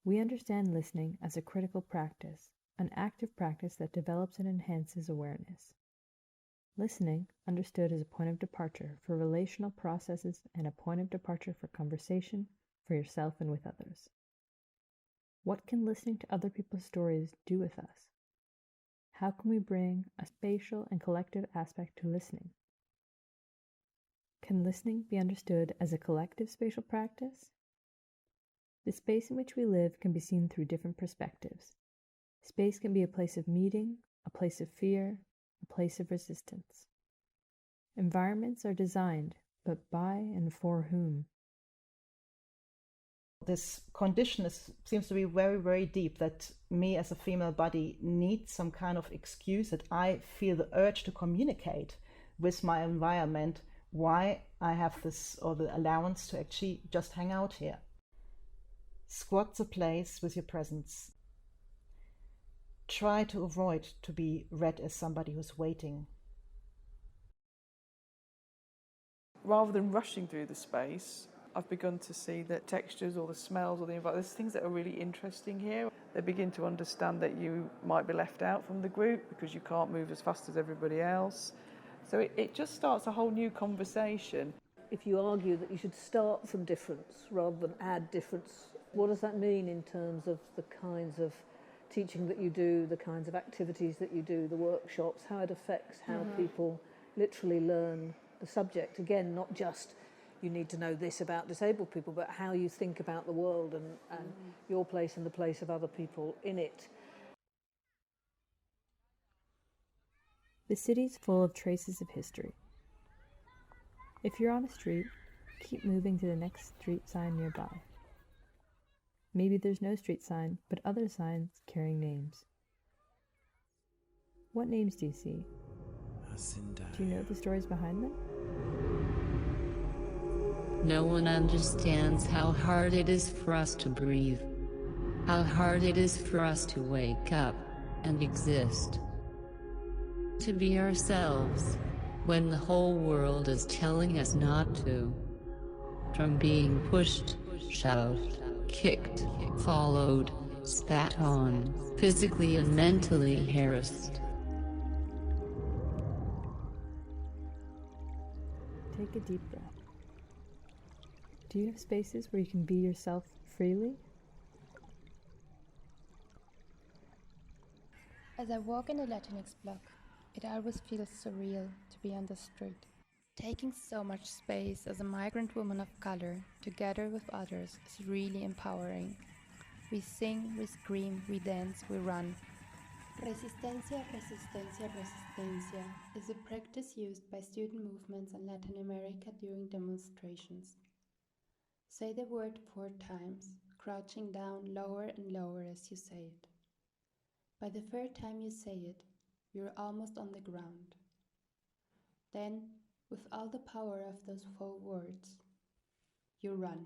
We understand listening as a critical practice, an active practice that develops and enhances awareness. Listening, understood as a point of departure for relational processes and a point of departure for conversation, for yourself and with others. What can listening to other people's stories do with us? How can we bring a spatial and collective aspect to listening? Can listening be understood as a collective spatial practice? The space in which we live can be seen through different perspectives. Space can be a place of meeting, a place of fear, a place of resistance. Environments are designed, but by and for whom? This condition seems to be very, very deep, that me as a female body needs some kind of excuse, that I feel the urge to communicate with my environment why I have this, or the allowance to actually just hang out here. Squat the place with your presence. Try to avoid to be read as somebody who's waiting. Rather than rushing through the space, I've begun to see that textures or the smells or the environment, there's things that are really interesting here. They begin to understand that you might be left out from the group because you can't move as fast as everybody else. So it just starts a whole new conversation. If you argue that you should start from difference rather than add difference, what does that mean in terms of the kinds of teaching that you do, the kinds of activities that you do, the workshops, how it affects how people literally learn the subject? Again, not just you need to know this about disabled people, but how you think about the world and your place and the place of other people in it. The city's full of traces of history. If you're on a street, keep moving to the next street sign nearby. Maybe there's no street sign, but other signs carrying names. What names do you see? Do you know the stories behind them? No one understands how hard it is for us to breathe. How hard it is for us to wake up and exist. To be ourselves, when the whole world is telling us not to. From being pushed, shoved, kicked, followed, spat on, physically and mentally harassed. Take a deep breath. Do you have spaces where you can be yourself freely? As I walk in the Latinx block, it always feels surreal to be on the street. Taking so much space as a migrant woman of color, together with others, is really empowering. We sing, we scream, we dance, we run. Resistencia, resistencia, resistencia is a practice used by student movements in Latin America during demonstrations. Say the word 4 times, crouching down lower and lower as you say it. By the 3rd time you say it, you're almost on the ground. Then, with all the power of those 4 words, you run.